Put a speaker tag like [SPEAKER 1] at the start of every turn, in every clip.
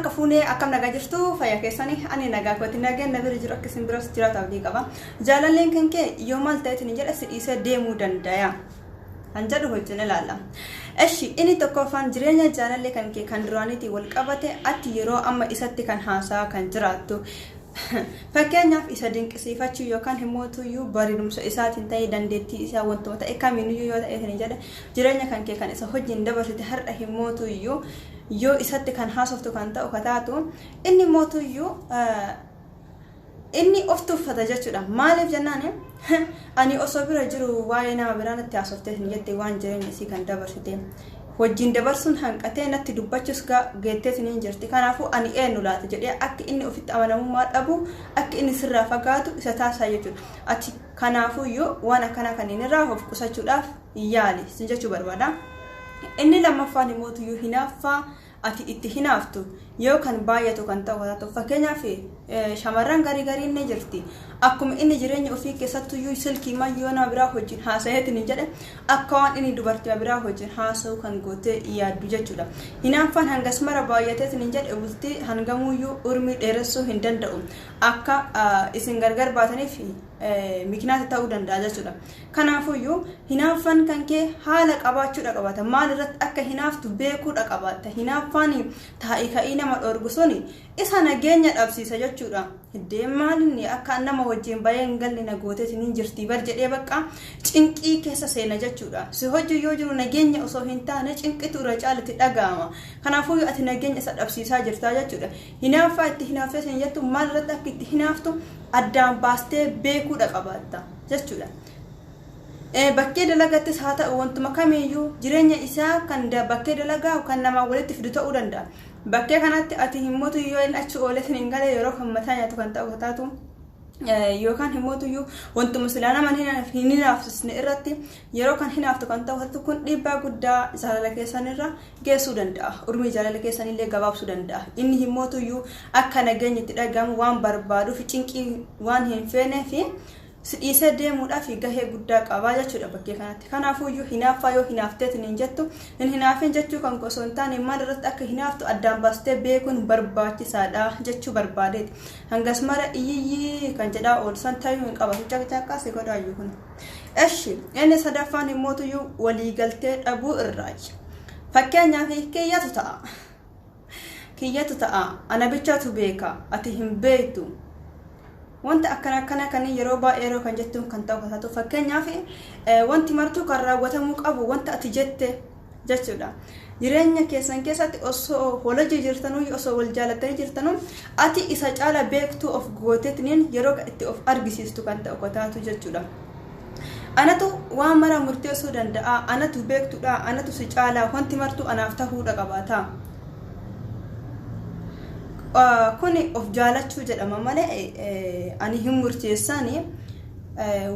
[SPEAKER 1] harka fuunee akkam nagaa jirtu fayyaa keessanii ani nagaa kooti nagaan nabira jiru akka isin biras jiraatu abdii qaba jaalalleen kan kee yoo maal ta'eetiin jedha sidhiisee deemuu danda'a kan jedhu hojjenne ilaalla. Eshi inni tokkoffaan jireenya jaalallee kan kee kan duraaniitii wal qabate ati yeroo amma isatti kan haasaa kan jiraattu fakkeenyaaf isa dinqisiifachuu yookaan himootuyyuu bareedumsa isaatiin ta'ee dandeettii isaa wantoota kamiiyyuu yoo ta'eetiin jedha jireenya kan kee kan isa hojiin dabarsite har'a himootuyyuu yoo isatti kan haasoftu kan ta'u kataatu inni mootuyyuu inni of tuffata jechuudha. Maaliif jennaan ani osoo bira jiru waa'ee nama biraan itti haasoftee jettee waan jireenya isii kan dabarsite hojiin dabarsuun hanqatee natti dubbachuus geetteetiin hin jirti. Kanaafuu ani eenyu laata jedhee akka inni ofitti amanamummaa dhabu akka inni sirraa fagaatu isa taasisaa jechuudha. Ati kanaafuyyuu waan akkana kan inni irraa of qusachuudhaaf yaali jechuu barbaada. Inni lammaffaan immoo hinaaffaa ati itti hinaaftu yoo kan baay'atu kan ta'u fakkeenyaaf shamarran garii ni jirti akkuma inni jireenya ofii keessattuu silkii mayyoo nama biraa wajjin haasayeetiin jedhe akka waan inni dubartii biraa wajjin haasa'u kan gootee yaaddu jechuudha. Hinaaffaan hangas mara baay'ateetiin jedhe bultii hangamuyyuu urmii dheeressuu hin danda'u akka isin gargar baataniif miknaata ta'uu danda'a jechuudha. Kanaafuyyuu hinaaffaan kan kee haala qabaachuudha qabaata. Maal irratti akka hinaaftu beekuudha qabaata. Hinaaffaan taa'ii ka'ii nama dhorgu suni isa nageenya dhabsiisa jechuudha. Deemaalinni akka nama wajjin baay'een galli nagooteetiin hin jirti bar jedhee bakka cinqii keessa seena jechuudha. Si hojii yoo jiru nageenya osoo hin taane cinqitu irra caalatti dhaga'ama. Kanaafuu ati nageenya isa dhabsiisaa jirtaa jechuudha. Hinaaffaa itti hinaaftee sin jettu maal irratti akka itti hinaaftu addaan baastee beekuudha qabaata jechuudha. Bakkee dalagattis haa ta'u wantuma kamiiyyuu jireenya isaa kan bakkee dalagaa kan nama walitti fidu ta'uu danda'a. Bakkee kanatti ati himootu yoo inni achi ooleetiin hin galee yeroo kan mataa nyaatu kan ta'u taatu yookaan himootuyyuu wantuma silaa nama hin hinaafsisne irratti yeroo kan hinaaftu kan ta'u kun dhiibbaa guddaa jaalala keessanirra geessuu danda'a. Urmii jaalala keessanillee gabaabsuu danda'a. Inni himootuyyuu akka nageenya itti dhagahamu waan barbaaduuf cinqii waan hin feeneef sidhiisee deemuudhaaf gahee guddaa qabaa jechuudha bakkee kanatti. Kanaafuyyuu hinaaffaa yoo hinaafteetiin hin jettu hin hinaafin jechuu kan osoo hin taane maal irratti akka hinaaftu addaan baastee beekuun barbaachisaadha jechuu barbaadeeti. Hangas mara iyyii kan jedhaa oolsan ta'uu hin qabatu caqcaqaas godhaayyuu kun. Eshi inni sadaffaan himootuyyuu waliigaltee dhabuu irraayi. Fakkeenyaaf kiyyatu ta'a ana bichaatu beeka ati hin beektu. Wanta akkana kan yeroo baay'ee yeroo kan jettu kan ta'u taatu fakkeenyaaf wanti martuu kan raawwatamuu qabu wanta ati jette jechuudha. Jireenya keessan keessatti osoo hojii jirtanuu osoo wal jaalatanii jirtanuu ati isa caala beektuu of gooteetiin yeroo itti of argisiistu kan ta'u taatu jechuudha. Anatu waan mara murteessuu danda'a anatu beektuudha anatu si caala wanti martuu anaaf ta'uudha qabaata. Kuni of jaalachuu jedhama malee ani hin murteessani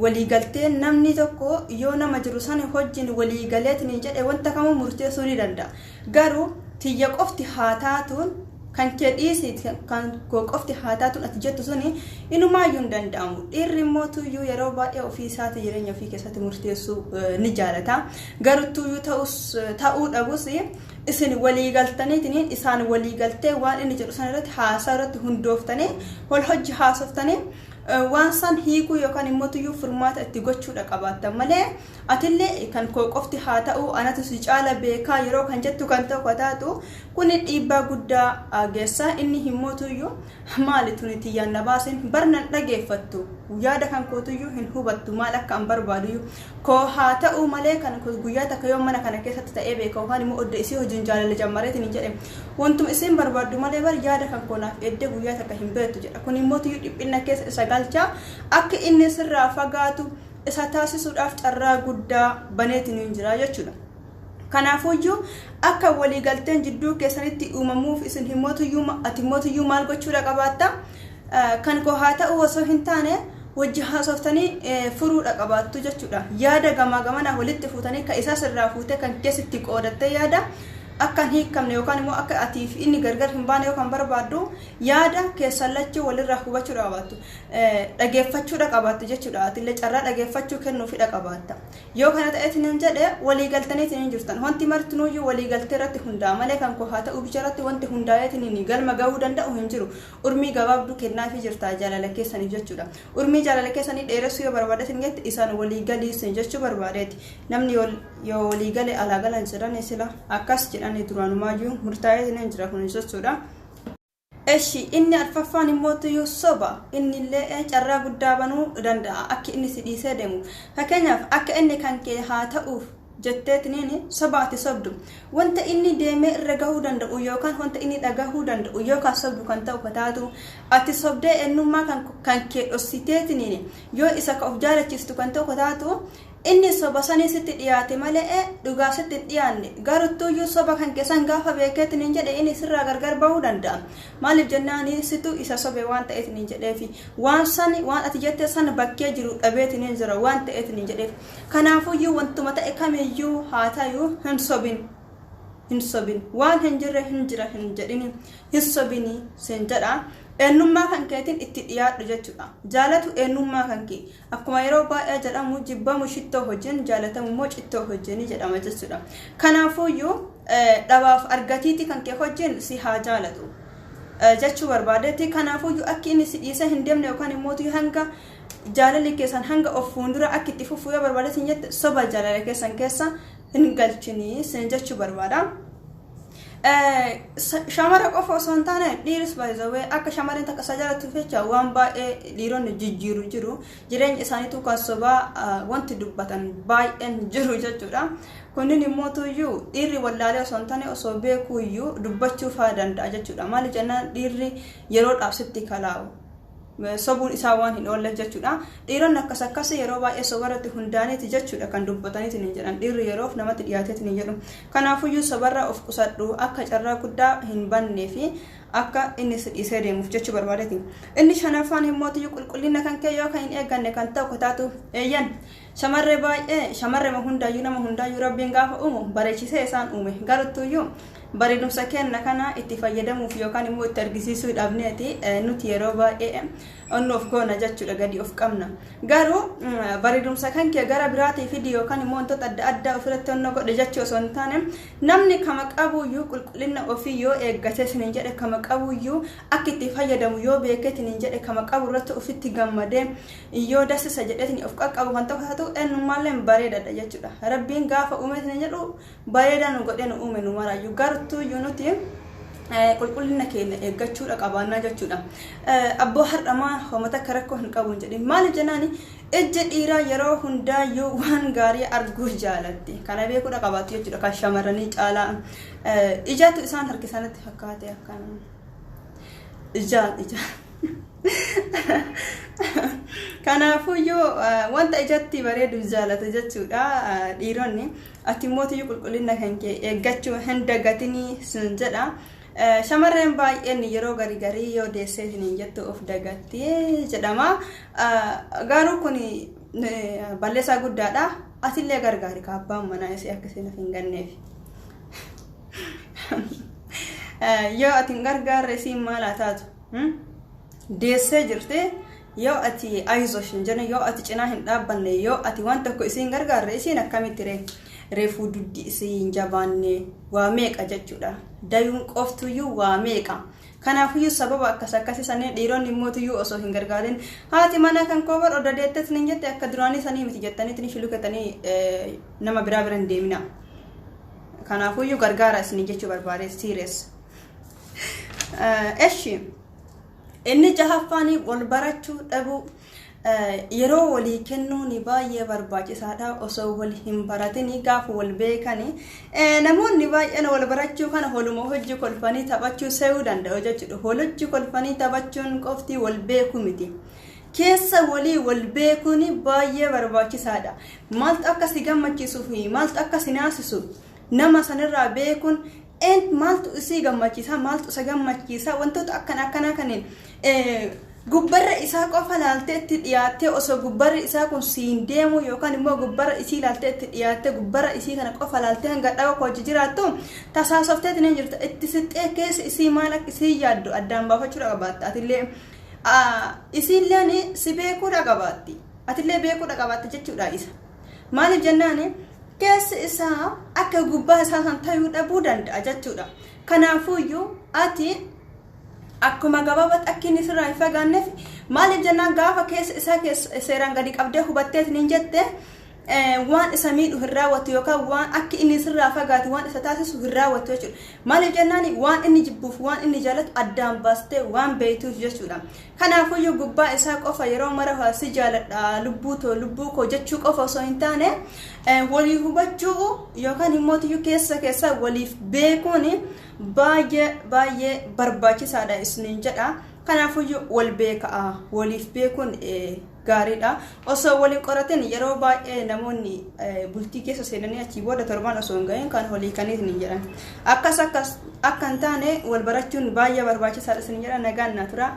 [SPEAKER 1] waliigaltee namni tokko yoo nama jiru san hojiin waliigaleetiin jedhe wanta kamuu murteessuu ni danda'a. Garuu tiyya qofti haa taatuun kan kee dhiisii kan qofti haa taatuun ati jettu suni inumaayyuu hin danda'amu. Dhiirri mootuyyuu yeroo baay'ee ofii isaati jireenya ofii keessatti murteessuu ni jaalata. Garuutuyyuu ta'uu dhabus isin waliigaltaniitiin isaan waliigaltee waan inni jedhu san irratti haasaa irratti hundooftanii wal hojii haasoftanii waan san hiikuu yookaan immoo furmaata itti gochuudha qabaatan malee atillee kan qofti haa ta'u anatu si caala beekaa yeroo kan jettu kan ta'u taatu kuni dhiibbaa guddaa geessa. Inni himootuyyuu maalitu niti yaanna baasin barnan dhageeffattu yaada kan kootuyyuu hin hubattu maal akka an barbaaduyyuu koo haa ta'u malee kan guyyaa takka yoo mana kana keessatti ta'ee beeka yookaan immoo odda isii hojiin jaalala jammareetiin hin jedhe wantuma isin barbaaddu malee bar yaada kan koonaaf eddee guyyaa takka hin beektu jedha. Kun imootuyyuu dhiphina keessa isa galcha akka inni sirraa fagaatu isa taasisuudhaaf carraa guddaa baneetiin hin jira jechuudha. Kanaafuyyuu akka waliigalteen jidduu keessanitti uumamuuf isin himootuyyuu maal gochuudha qabaatta kan koo haa ta'u osoo hin taane wajji haasoftanii furuudha qabaattu jechuudha. Yaada gamaa gamanaa walitti fuutanii ka isaa sirraa fuutee kan keessatti qoodattee yaada akka hiikamne yookaan immoo akka atiif inni gargar hin baane yookaan barbaaddu yaada keessallachuu walirraa hubachuudha qabaattu dhageeffachuudha qabaattu jechuudha atillee carraa dhageeffachuu kennuufidha qabaatta yoo kana ta'eetiin hin jedhe walii galtaniitiin hin jirtan wanti martinuuyyuu walii galtee irratti hundaa malee kan koo haa ta'u bicharatti wanti hundaa'eetiin hin galma gahuu danda'u hin jiru urmii gabaabduu kennaafii jirta jaalala keessaniif jechuudha urmii jaalala keessanii dheeressuu yoo barbaadeetiin jetti isaan walii galiisin jechuu barbaadeeti namni yoo walii galee alaa galan jedhan sila akkas jedhanii duraanumayyuu murtaa'eetiin hin jira kun jechuudha. Eshi inni arfaffaan immoo tuyyuu soba inni illee carraa guddaa banuu danda'a akka inni si dhiisee deemu fakkeenyaaf akka inni kan kee haa ta'uuf jetteetiniin sobaati sobdu wanta inni deemee irra gahuu danda'u yookaan wanta inni dhagahuu danda'u yookaan sobdu kan ta'u kataatu ati sobdee eenyummaa kan kee dhossiteetiniin yoo isa ka of jaalachiistu kan ta'u kataatu inni soba sanii sitti dhiyaate malee dhugaa sitti dhiyaanne garuttuyyuu soba kan keessan gaafa beekeetiin hin jedhe inni sirraa gargar bahuu danda'a maaliif jennaanii situ isa sobe waan ta'eetiin hin jedheefi waan ati jettee sana bakkee jiru dhabeetiin hin jira waan ta'eetiin hin jedheef kanaafuyyuu wantuma ta'e kamiyyuu haa ta'uu hin sobin waan hin jirre hin jira hin jedhini hin sobini sen jedha eenyummaa kan keetiin itti dhiyaadhu jechuudha jaalatu eenyummaa kan kee akkuma yeroo baay'ee jedhamu jibbamu shittoo hojjen jaalatamu immoo cittoo hojjeni jedhama jechuudha kanaafuyyuu dhabaaf argatiiti kan kee hojjen si haa jaalatu jechuu barbaadetti kanaafuyyuu akka inni si dhiisee hin deemne yookaan immoo hanga jaalalli keessan hanga of fuuldura akka itti fufuu yoo barbaadetti jette soba jaalala keessan keessa hin galchinii sen jechuu barbaada. Shamara qofa osoo hin taane dhiiris baay'ee akka shamarreen takka isaa jaalatuuf jecha waan baay'ee dhiironni jijjiiru jiru jireenya isaaniitu kan sobaa wanti dubbatan baay'een jiru jechuudha kunniin immoo tuyyuu dhiirri wallaalee osoo hin taane osoo beekuuyyuu dubbachuu fa'aa danda'a jechuudha maali jennaan dhiirri yeroo dhaabsitti kalaa'u sobuun isaa waan hin oolle jechuudha dhiironni akkas yeroo baay'ee sobarratti hundaaniiti jechuudha kan dubbataniitiin hin jedhan dhiirri yeroof namatti dhiyaateetiin hin jedhu kanaafuyyuu sobarraa of qusadhu akka carraa guddaa hin bannee fi akka inni si dhiisee deemuuf jechuu barbaadeeti inni shanaffaan immoo tuyyuu qulqullina kan kee yoo kan hin eegganne kan ta'u kataatu eeyyan shamarree baay'ee shamarree hundayyuu nama hundayyuu rabbiin gaafa uumu bareechisee isaan uume garuttuyyuu bareedumsa kenna kana itti fayyadamuuf yookaan immoo itti argisiisuu dhabneeti nuti yeroo baay'ee onnu of goona jechuudha gadi of qabna garuu bareedumsa kan kee gara biraatii fidi yookaan immoo wantoota adda addaa ofirratti onno godhe jechuu osoo hin taane namni kama qabuyyuu qulqullina ofii yoo eeggate sinin jedhe kama qabuyyuu akka itti fayyadamu yoo beekeetiin hin jedhe kama qabu irratti ofitti gammadee yoo dasisa jedheetiin of qaqqabu kan ta'u eenyummaallee bareedadha jechuudha rabbiin gaafa uumeetiin jedhu bareedaa nu godhee nu uume nu maraayyuu gartuu nuti qulqullina keenya eeggachuudha qabaannaa jechuudha abboo har'amaa homata akka rakkoo hin qabu hin jedhin maaliif jennaani ejja dhiiraa yeroo hundaayyuu waan gaarii arguu jaalatti kana beekuudha qabaatu jechuudha kan shamarranii caalaa ijaatu isaan harkisanatti fakkaate akkan ijaan kanaafuyyuu wanta ijatti bareedu jaalata jechuudha dhiironni ati mootiyyuu qulqullina kan kee eeggachuu hin dagatinii sin jedha shamarreen baay'een yeroo garii yoo deesseetiin hin jettu of dagattee jedhama garuu kun balleessaa guddaadha atillee gargaari ka abbaan manaa isii akkasiin hin ganneef yoo ati hin gargaarre isiin maal haa taatu deessee jirte yoo ati aizoshin jenna yoo ati cinaa hin dhaabbanne yoo ati waan tokko isiin gargaarre isiin akkamitti reefuu duddi isiin jabaanne waa meeqa jechuudha dayuun qoftuyyuu waa meeqa kanaafuyyuu sababa akkasii dhiironni immootuyyuu osoo hin gargaarin haati mana kan koobar odda deetteetiin hin jette akka duraanii sanii miti jettaniitiin shilukatanii nama biraa bira hin deemina kanaafuyyuu gargaara isin jechuu barbaade serious eshi inni jahaffaanii wal barachuu dhabuu yeroo walii kennuun baay'ee barbaachisaadha osoo wal hin baratini gaafa wal beekani namoonni baay'een wal barachuu kana holuma hojii kolfanii taphachuu se'uu danda'u jechuudha hojii kolfanii taphachuun qofti wal beeku miti keessa walii wal beekuun baay'ee barbaachisaadha maaltu akka si gammachiisuu fi maaltu akka si naasisu nama sanirraa beekuun maaltu isii gammachiisa maaltu isa gammachiisa wantoota akkana kanneen gubbarra isaa qofa laaltee itti dhiyaattee osoo gubbarri isaa kun siin deemu yookaan immoo gubbarra isii laaltee itti dhiyaattee gubbarra isii kana qofa laaltee hanga dhawa koo jiraattu tasaasoftee ni jirta itti sixxee keessa isii maal akka isii yaaddu addaan baafachuu qabaatta atillee isiilleen si beekuudha qabaatti atillee beekuudha qabaatta jechuudha isa maaliif jennaan keessa isaa akka gubbaa isaa san ta'uu dhabuu danda'a jechuudha kanaafuyyuu ati akkuma gabaabatti akka inni sirraa hin fagaanneef maaliif jennaan gaafa keessa isaa keessa seeraan gadi qabdee hubatteet ni jette waan isa miidhu hin raawwatu yookaan waan akka inni sirraa fagaatu waan isa taasisu hin raawwatu jechuudha maaliif jennaan waan inni jibbuuf waan inni jaalatu addaan baastee waan beektuuf jechuudha kanaafuyyuu gubbaa isaa qofa yeroo mara haasi jaaladha lubbuu koo jechuu qofa osoo hin taane walii hubachuu yookaan immoo keessa waliif beekuun baay'ee barbaachisaadha isiniin jedha kanaafuyyuu wal beekaa waliif beekuun gaariidha osoo waliin qorateen yeroo baay'ee namoonni bultii keessa seenanii achii booda torban osoo hin gahin kan walii kaniif ni jedhan akkas akka hin taane wal barachuun baay'ee barbaachisaadha isiniin jedha nagaan naa tura.